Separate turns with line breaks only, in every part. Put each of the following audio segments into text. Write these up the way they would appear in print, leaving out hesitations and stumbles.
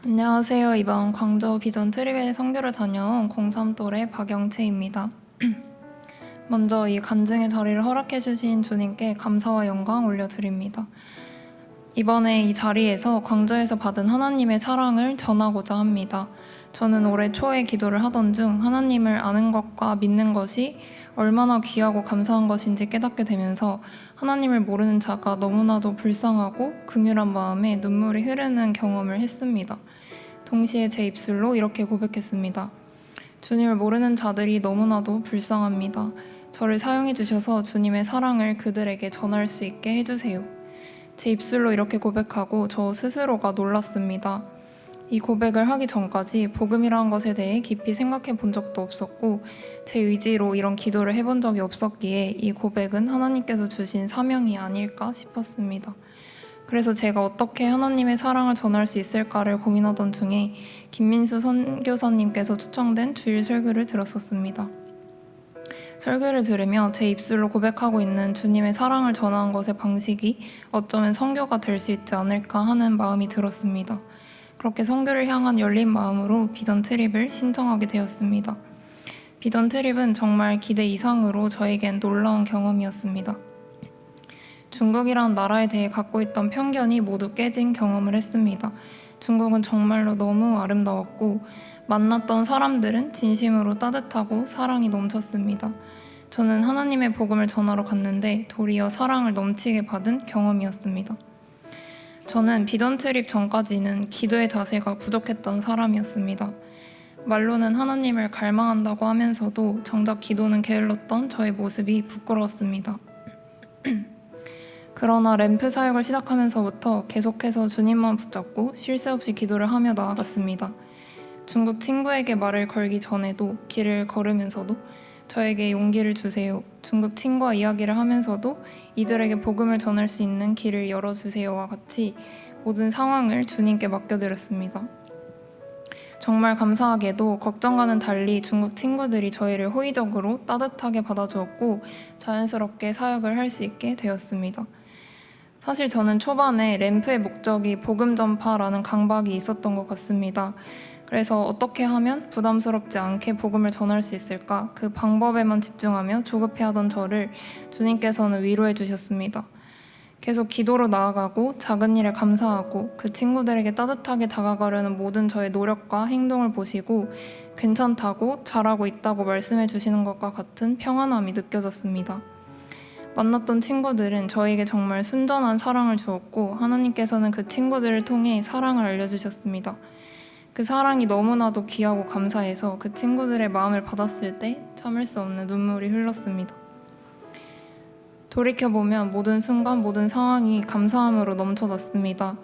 안녕하세요. 이번 광저 비전 트립에 선교를 다녀온 03또래 박영채입니다. 먼저 이 간증의 자리를 허락해주신 주님께 감사와 영광 올려드립니다. 이번에 이 자리에서 광저에서 받은 하나님의 사랑을 전하고자 합니다. 저는 올해 초에 기도를 하던 중 하나님을 아는 것과 믿는 것이 얼마나 귀하고 감사한 것인지 깨닫게 되면서 하나님을 모르는 자가 너무나도 불쌍하고 긍휼한 마음에 눈물이 흐르는 경험을 했습니다. 동시에 제 입술로 이렇게 고백했습니다. 주님을 모르는 자들이 너무나도 불쌍합니다. 저를 사용해 주셔서 주님의 사랑을 그들에게 전할 수 있게 해주세요. 제 입술로 이렇게 고백하고 저 스스로가 놀랐습니다. 이 고백을 하기 전까지 복음이라는 것에 대해 깊이 생각해 본 적도 없었고 제 의지로 이런 기도를 해본 적이 없었기에 이 고백은 하나님께서 주신 사명이 아닐까 싶었습니다. 그래서 제가 어떻게 하나님의 사랑을 전할 수 있을까를 고민하던 중에 김민수 선교사님께서 초청된 주일 설교를 들었었습니다. 설교를 들으며 제 입술로 고백하고 있는 주님의 사랑을 전하는 것의 방식이 어쩌면 선교가 될 수 있지 않을까 하는 마음이 들었습니다. 그렇게 선교를 향한 열린 마음으로 비전 트립을 신청하게 되었습니다. 비전 트립은 정말 기대 이상으로 저에겐 놀라운 경험이었습니다. 중국이란 나라에 대해 갖고 있던 편견이 모두 깨진 경험을 했습니다. 중국은 정말로 너무 아름다웠고 만났던 사람들은 진심으로 따뜻하고 사랑이 넘쳤습니다. 저는 하나님의 복음을 전하러 갔는데 도리어 사랑을 넘치게 받은 경험이었습니다. 저는 비전 트립 전까지는 기도의 자세가 부족했던 사람이었습니다. 말로는 하나님을 갈망한다고 하면서도 정작 기도는 게을렀던 저의 모습이 부끄러웠습니다. 그러나 램프 사역을 시작하면서부터 계속해서 주님만 붙잡고 쉴 새 없이 기도를 하며 나아갔습니다. 중국 친구에게 말을 걸기 전에도 길을 걸으면서도 저에게 용기를 주세요. 중국 친구와 이야기를 하면서도 이들에게 복음을 전할 수 있는 길을 열어주세요와 같이 모든 상황을 주님께 맡겨드렸습니다. 정말 감사하게도 걱정과는 달리 중국 친구들이 저희를 호의적으로 따뜻하게 받아주었고 자연스럽게 사역을 할 수 있게 되었습니다. 사실 저는 초반에 램프의 목적이 복음 전파라는 강박이 있었던 것 같습니다. 그래서 어떻게 하면 부담스럽지 않게 복음을 전할 수 있을까? 그 방법에만 집중하며 조급해하던 저를 주님께서는 위로해 주셨습니다. 계속 기도로 나아가고 작은 일에 감사하고 그 친구들에게 따뜻하게 다가가려는 모든 저의 노력과 행동을 보시고 괜찮다고 잘하고 있다고 말씀해 주시는 것과 같은 평안함이 느껴졌습니다. 만났던 친구들은 저에게 정말 순전한 사랑을 주었고 하나님께서는 그 친구들을 통해 사랑을 알려주셨습니다. 그 사랑이 너무나도 귀하고 감사해서 그 친구들의 마음을 받았을 때 참을 수 없는 눈물이 흘렀습니다. 돌이켜보면 모든 순간 모든 상황이 감사함으로 넘쳐났습니다.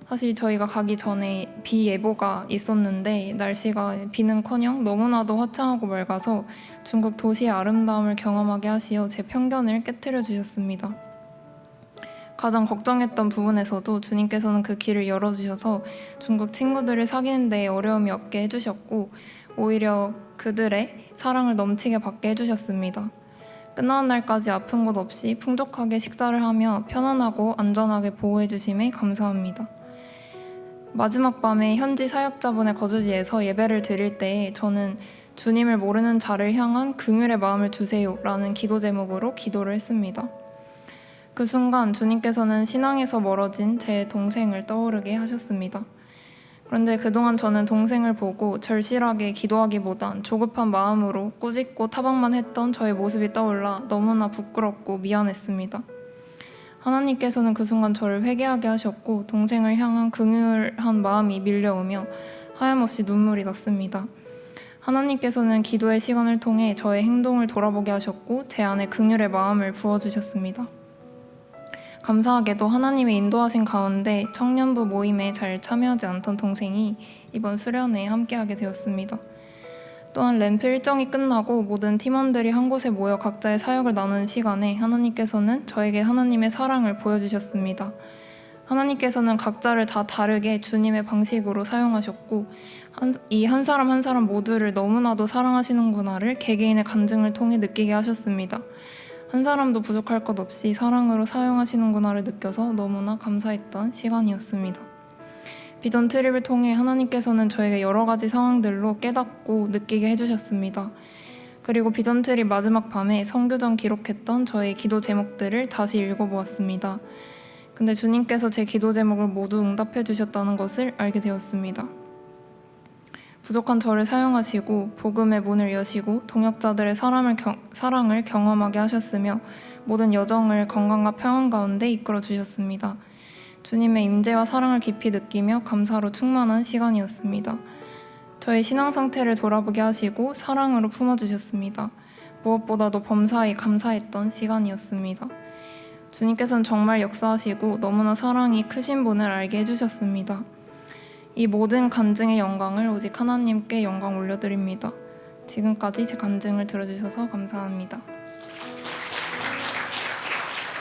사실 저희가 가기 전에 비 예보가 있었는데 날씨가 비는커녕 너무나도 화창하고 맑아서 중국 도시의 아름다움을 경험하게 하시어 제 편견을 깨트려 주셨습니다. 가장 걱정했던 부분에서도 주님께서는 그 길을 열어주셔서 중국 친구들을 사귀는 데 어려움이 없게 해주셨고 오히려 그들의 사랑을 넘치게 받게 해주셨습니다. 끝나는 날까지 아픈 곳 없이 풍족하게 식사를 하며 편안하고 안전하게 보호해 주심에 감사합니다. 마지막 밤에 현지 사역자분의 거주지에서 예배를 드릴 때 저는 주님을 모르는 자를 향한 긍휼의 마음을 주세요 라는 기도 제목으로 기도를 했습니다. 그 순간 주님께서는 신앙에서 멀어진 제 동생을 떠오르게 하셨습니다. 그런데 그동안 저는 동생을 보고 절실하게 기도하기보단 조급한 마음으로 꾸짖고 타박만 했던 저의 모습이 떠올라 너무나 부끄럽고 미안했습니다. 하나님께서는 그 순간 저를 회개하게 하셨고 동생을 향한 긍휼한 마음이 밀려오며 하염없이 눈물이 났습니다. 하나님께서는 기도의 시간을 통해 저의 행동을 돌아보게 하셨고 제 안에 긍휼의 마음을 부어주셨습니다. 감사하게도 하나님의 인도하신 가운데 청년부 모임에 잘 참여하지 않던 동생이 이번 수련회에 함께하게 되었습니다. 또한 램프 일정이 끝나고 모든 팀원들이 한 곳에 모여 각자의 사역을 나누는 시간에 하나님께서는 저에게 하나님의 사랑을 보여주셨습니다. 하나님께서는 각자를 다 다르게 주님의 방식으로 사용하셨고 이 한 사람 한 사람 모두를 너무나도 사랑하시는구나를 개개인의 간증을 통해 느끼게 하셨습니다. 한 사람도 부족할 것 없이 사랑으로 사용하시는구나를 느껴서 너무나 감사했던 시간이었습니다. 비전 트립을 통해 하나님께서는 저에게 여러 가지 상황들로 깨닫고 느끼게 해주셨습니다. 그리고 비전 트립 마지막 밤에 선교 전 기록했던 저의 기도 제목들을 다시 읽어보았습니다. 근데 주님께서 제 기도 제목을 모두 응답해 주셨다는 것을 알게 되었습니다. 부족한 저를 사용하시고 복음의 문을 여시고 동역자들의 사랑을 경험하게 하셨으며 모든 여정을 건강과 평안 가운데 이끌어 주셨습니다. 주님의 임재와 사랑을 깊이 느끼며 감사로 충만한 시간이었습니다. 저의 신앙 상태를 돌아보게 하시고 사랑으로 품어주셨습니다. 무엇보다도 범사에 감사했던 시간이었습니다. 주님께서는 정말 역사하시고 너무나 사랑이 크신 분을 알게 해주셨습니다. 이 모든 간증의 영광을 오직 하나님께 영광 올려드립니다. 지금까지 제 간증을 들어주셔서 감사합니다.